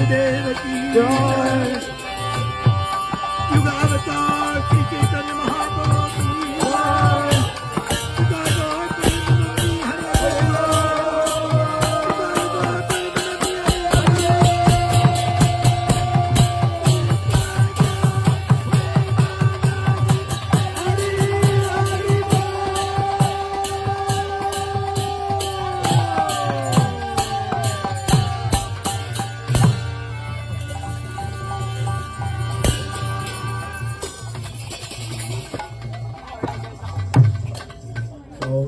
महादेव की जय। युग अवतार श्री चैतन्य महाप्रभु की जय।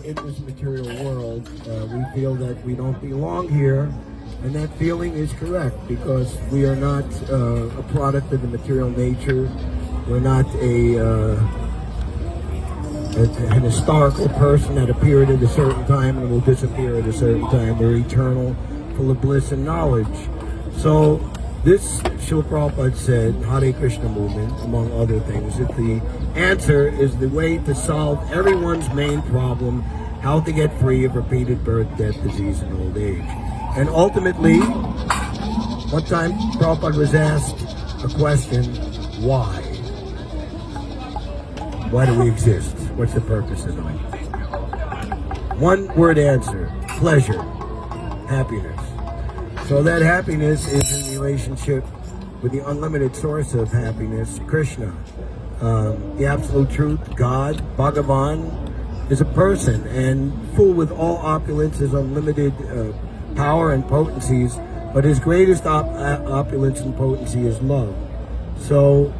In this material world, we feel that we don't belong here, and that feeling is correct because we are not a product of the material nature. We're not an historical person that appeared at a certain time and will disappear at a certain time. We're eternal, full of bliss and knowledge. So this, Srila Prabhupada said, Hare Krishna movement, among other things, that the answer is the way to solve everyone's main problem, how to get free of repeated birth, death, disease, and old age. And ultimately, one time Prabhupada was asked a question, why? Why do we exist? What's the purpose of life? One word answer, pleasure, happiness. So that happiness is in relationship with the unlimited source of happiness, Krishna. The absolute truth, God, Bhagavan, is a person and full with all opulences, unlimited power and potencies, but his greatest opulence and potency is love. So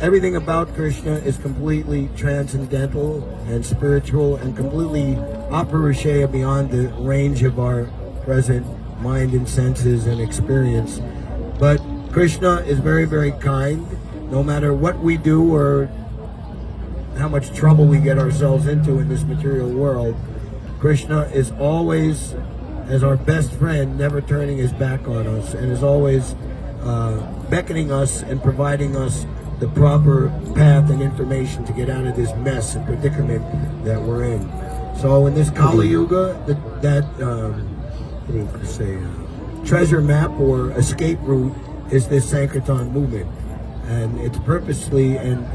everything about Krishna is completely transcendental and spiritual and completely aparushaya, beyond the range of our present mind and senses and experience. But Krishna is very, very kind. No matter what we do or how much trouble we get ourselves into in this material world, Krishna is always, as our best friend, never turning his back on us, and is always beckoning us and providing us the proper path and information to get out of this mess and predicament that we're in. So in this Kali Yuga, treasure map or escape route is this Sankirtan movement, and it's purposely and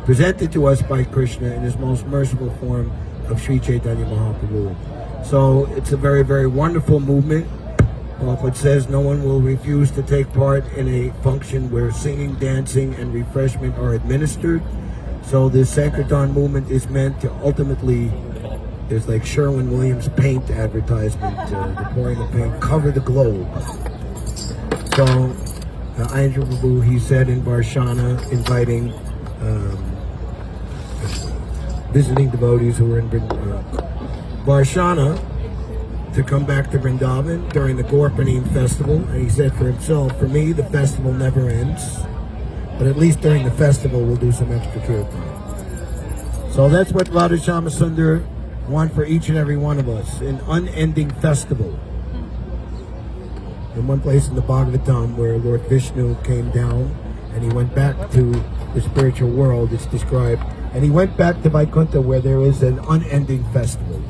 presented to us by Krishna in his most merciful form of Sri Chaitanya Mahaprabhu. So it's a very, very wonderful movement. Prabhupada says no one will refuse to take part in a function where singing, dancing, and refreshment are administered. So this Sankirtan movement is meant to ultimately, there's like Sherwin-Williams paint advertisement, the pouring of paint, cover the globe. So Andrew Prabhu, he said in Varshana, inviting visiting devotees who were in Varshana to come back to Vrindavan during the Gorpanim festival, and he said for himself, for me the festival never ends, but at least during the festival we'll do some extra kirtan. So that's what Radha Shyamasundar want for each and every one of us, an unending festival. In one place in the Bhagavatam where Lord Vishnu came down and he went back to the spiritual world, it's described, and he went back to Vaikuntha where there is an unending festival.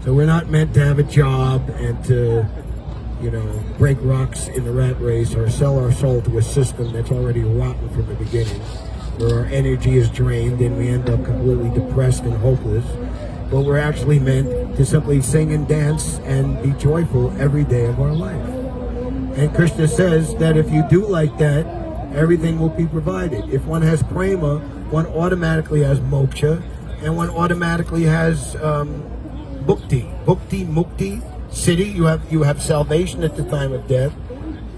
So we're not meant to have a job and to, break rocks in the rat race or sell our soul to a system that's already rotten from the beginning, where our energy is drained and we end up completely depressed and hopeless. But we're actually meant to simply sing and dance and be joyful every day of our life. And Krishna says that if you do like that, everything will be provided. If one has prema, one automatically has moksha, and one automatically has bhukti, mukti, siddhi. You have salvation at the time of death.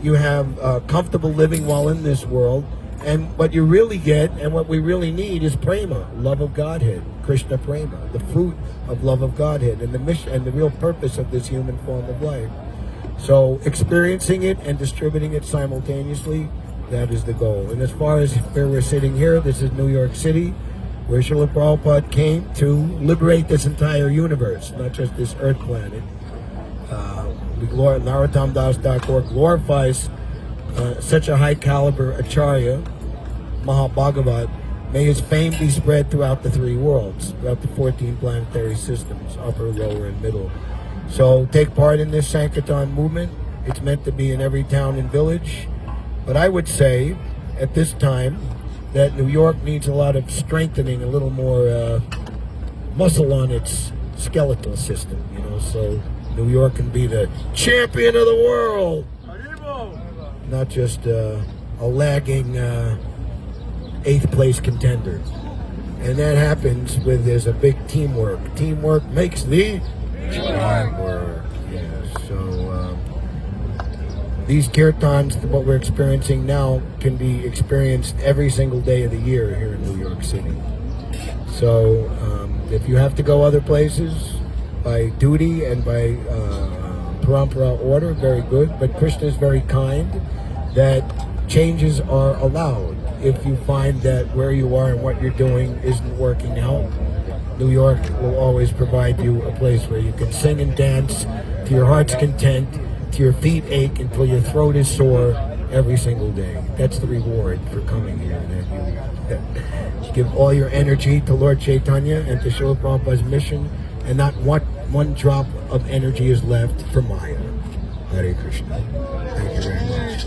You have comfortable living while in this world. And what you really get and what we really need is prema, love of Godhead, Krishna prema, the fruit of love of Godhead, and the mission and the real purpose of this human form of life. So experiencing it and distributing it simultaneously, that is the goal. And as far as where we're sitting here, this is New York City, where Srila Prabhupada came to liberate this entire universe, not just this earth planet. Narottam Das Thakur glorifies such a high caliber Acharya, Mahabhagavat. May his fame be spread throughout the three worlds, throughout the 14 planetary systems, upper, lower, and middle. So take part in this Sankirtan movement It's meant to be in every town and village. But I would say, at this time, that New York needs a lot of strengthening, a little more muscle on its skeletal system, you know, so New York can be the champion of the world, not just a lagging 8th place contender. And that happens with there's a big teamwork. Teamwork makes the dream work. Yeah, so these kirtans, what we're experiencing now, can be experienced every single day of the year here in New York City. So if you have to go other places by duty and by parampara order, very good. But Krishna is very kind that changes are allowed. If you find that where you are and what you're doing isn't working out, New York will always provide you a place where you can sing and dance to your heart's content, to your feet ache until your throat is sore every single day. That's the reward for coming here. That you give all your energy to Lord Chaitanya and to Srila Prabhupada's mission, and not one drop of energy is left for Maya. Hare Krishna. Thank you very much.